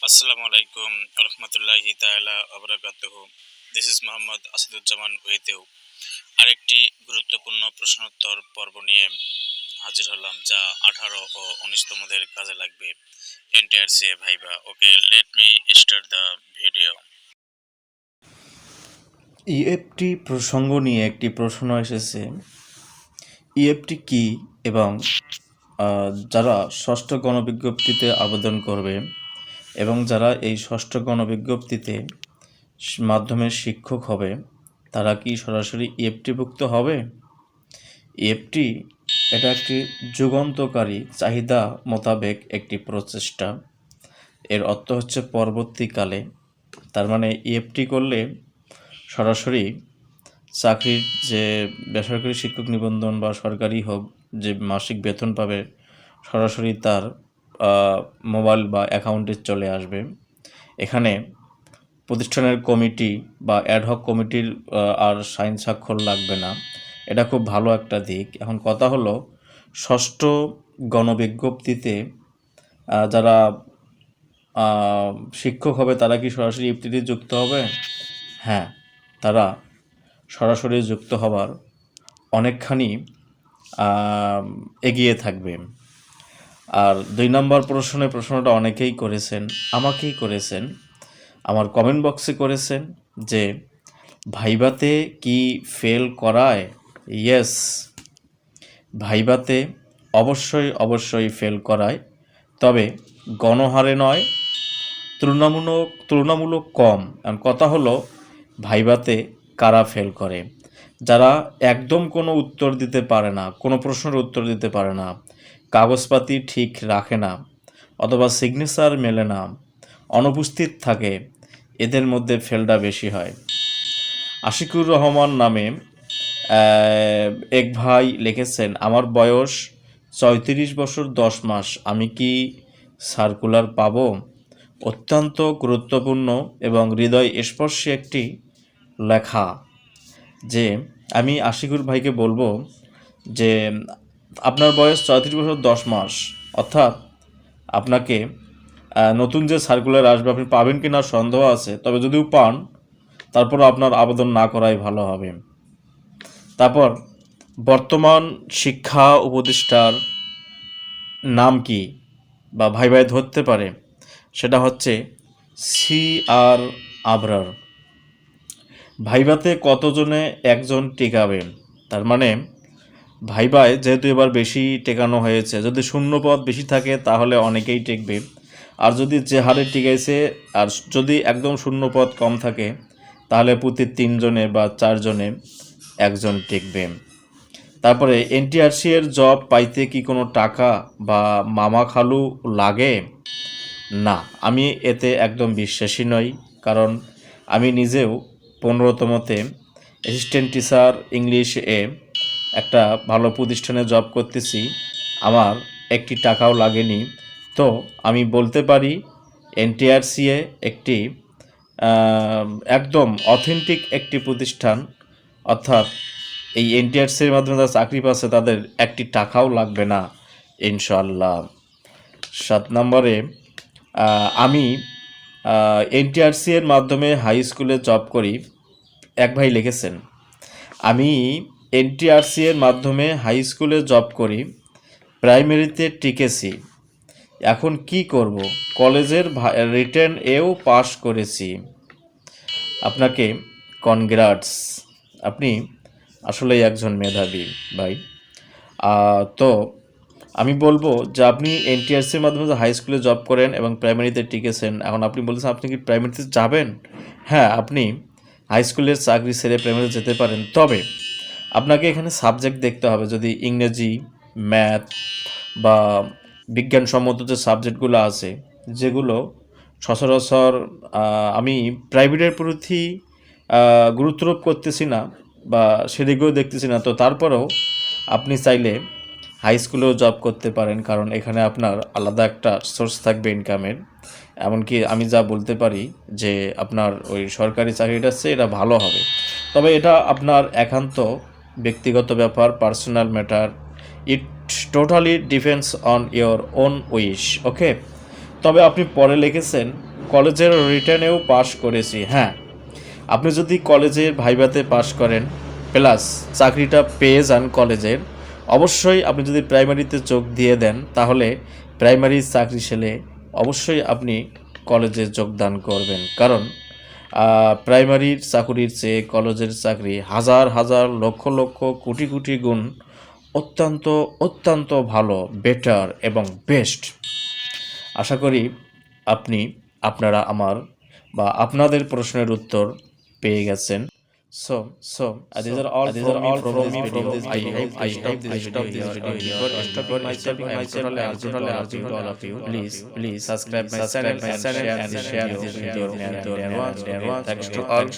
আসসালামু আলাইকুম রহমতুল্লাহি তাআলা ওবারাকাতুহু। দিস ইজ মোহাম্মদ আসাদুজ্জামান ওয়েতেও আরেকটি গুরুত্বপূর্ণ প্রশ্নোত্তর পর্ব নিয়ে হাজির হলাম, যা 18 ও 19তমদের কাজে লাগবে। NTRC viva. Okay, let me start the video. EFT প্রসঙ্গ নিয়ে একটি প্রশ্ন এসেছে। ইএফটি কি এবং যারা ষষ্ঠ গণবিজ্ঞপ্তিতে আবেদন করবে এবং যারা এই ষষ্ঠ গণবিজ্ঞপ্তিতে মাধ্যমে শিক্ষক হবে, তারা কি সরাসরি ইএফটিভুক্ত হবে? ইএফটি এটা একটি যুগান্তকারী চাহিদা মোতাবেক একটি প্রচেষ্টা। এর অর্থ হচ্ছে পরবর্তীকালে, তার মানে ইএফটি করলে সরাসরি চাকরির যে বেসরকারি শিক্ষক নিবন্ধন বা সরকারি হোক, যে মাসিক বেতন পাবে সরাসরি তার মোবাইল বা অ্যাকাউন্টে চলে আসবে। এখানে প্রতিষ্ঠানের কমিটি বা অ্যাডহক কমিটির আর সাইন স্বাক্ষর লাগবে না। এটা খুব ভালো একটা দিক। এখন কথা হলো, ষষ্ঠ গণবিজ্ঞপ্তিতে যারা শিক্ষক হবে তারা কি সরাসরি ইএফটিতে যুক্ত হবে? হ্যাঁ, তারা সরাসরি যুক্ত হবার অনেকখানি এগিয়ে থাকবে। আর 2 নম্বর প্রশ্নটা অনেকেই করেছেন, আমাকেই করেছেন, আমার কমেন্ট বক্সে করেছেন যে ভাইভাতে কি ফেল করায়? ইয়েস, ভাইভাতে অবশ্যই ফেল করায়, তবে গণহারে নয়, তুলনামূলক কম। এখন কথা হলো, ভাইভাতে কারা ফেল করে? যারা একদম কোনো উত্তর দিতে পারে না, কোনো প্রশ্নের উত্তর দিতে পারে না, কাগজপাতি ঠিক রাখে না, অথবা সিগনেচার মেলে না, অনুপস্থিত থাকে, এদের মধ্যে ফেলটা বেশি হয়। আশিকুর রহমান নামে এক ভাই লিখেছেন, আমার বয়স 34 বছর 10 মাস, আমি কি সার্কুলার পাবো? অত্যন্ত গুরুত্বপূর্ণ এবং হৃদয় স্পর্শী একটি লেখা। যে আমি আশিকুর ভাইকে বলবো যে আপনার বয়স 34 বছর 10 মাস, অর্থাৎ আপনাকে নতুন যে সার্কুলার আসবে আপনি পাবেন কি না সন্দেহ আছে, তবে যদিও পান তারপর আপনার আবেদন না করাই ভালো হবে। তারপর, বর্তমান শিক্ষা উপদেষ্টার নাম কি বা ভাই ধরতে পারে, সেটা হচ্ছে CR আবরার। ভাইভাতে কতজনে একজন টিকাবেন? তার মানে ভাইভায় যেহেতু এবার বেশি টেকানো হয়েছে, যদি শূন্য পদ বেশি থাকে তাহলে অনেকেই টিকবে, আর যদি যে হারে টিকাইছে আর যদি একদম শূন্য পদ কম থাকে তাহলে প্রতি 3 জনে বা 4 জনে একজন টিকবে। তারপরে এনটিআরসি এর জব পাইতে কি কোনো টাকা বা মামা খালু লাগে? না, আমি এতে একদম বিশ্বাসী নই, কারণ আমি নিজেও 15তমতে অ্যাসিস্ট্যান্ট টিচার ইংলিশে একটা ভালো প্রতিষ্ঠানে জব করতেছি, আমার একটি টাকাও লাগেনি। তো আমি বলতে পারি এনটিআরসিএ একটি একদম অথেন্টিক একটি প্রতিষ্ঠান, অর্থাৎ এই এনটিআরসির মাধ্যমে যারা চাকরি পাচ্ছে তাদের একটি টাকাও লাগবে না ইনশাআল্লাহ। 7 নম্বরে, আমি এনটিআরসি এর মাধ্যমে হাই স্কুলে জব করি। এক ভাই লিখেছেন, আমি এনটিআরসি এর মাধ্যমে হাই স্কুলে জব করি, প্রাইমারিতে টিকেছি, এখন কি করব? কলেজের রিটেন এও পাশ করেছি। আপনাকে কনগ্রাটস, আপনি আসলেই একজন মেধাবী ভাই। তো আমি বলবো যে আপনি এনটিআরসির মাধ্যমে হাই স্কুলে জব করেন এবং প্রাইমারিতে টিকেছেন, এখন আপনি বলছেন আপনি কি প্রাইমারিতে যাবেন? হ্যাঁ, আপনি হাই স্কুলের চাকরি ছেড়ে প্রাইমারিতে যেতে পারেন, তবে আপনাকে এখানে সাবজেক্ট দেখতে হবে। যদি ইংরেজি, ম্যাথ বা বিজ্ঞানসম্মত যে সাবজেক্টগুলো আছে, যেগুলো সচরাচর আমি প্রাইভেটের প্রতি গুরুত্বারোপ করতেছি না বা সেদিকেও দেখতেছি না, তো তারপরেও আপনি চাইলে হাই স্কুলেও জব করতে পারেন, কারণ এখানে আপনার আলাদা একটা সোর্স থাকবে ইনকামের। এমনকি আমি যা বলতে পারি যে আপনার ওই সরকারি চাকরিটা আছে এটা ভালো হবে, তবে এটা আপনার একান্ত ব্যক্তিগত ব্যাপার, personal matter, it totally depends on your own wish. Okay, তবে আপনি পরে লিখেছেন কলেজের রিটেনেও পাশ করেছি। হ্যাঁ, আপনি যদি কলেজের ভাইভাতে পাশ করেন প্লাস চাকরিটা পেয়ে যান কলেজের, অবশ্যই আপনি যদি প্রাইমারিতে চোখ দিয়ে দেন তাহলে প্রাইমারি চাকরি ছেলে অবশ্যই আপনি কলেজে যোগদান করবেন। কারণ প্রাইমারির চাকরির চেয়ে কলেজের চাকরি হাজার হাজার লক্ষ লক্ষ কোটি কোটি গুণ অত্যন্ত অত্যন্ত ভালো, বেটার এবং বেস্ট। আশা করি আপনারা আমার বা আপনাদের প্রশ্নের উত্তর পেয়ে গেছেন। So, these are all from me from this video. I hope this video here. Before stopping myself, I am totally urging to all of you. Please subscribe my channel and share this video with your dear ones. Thanks to all.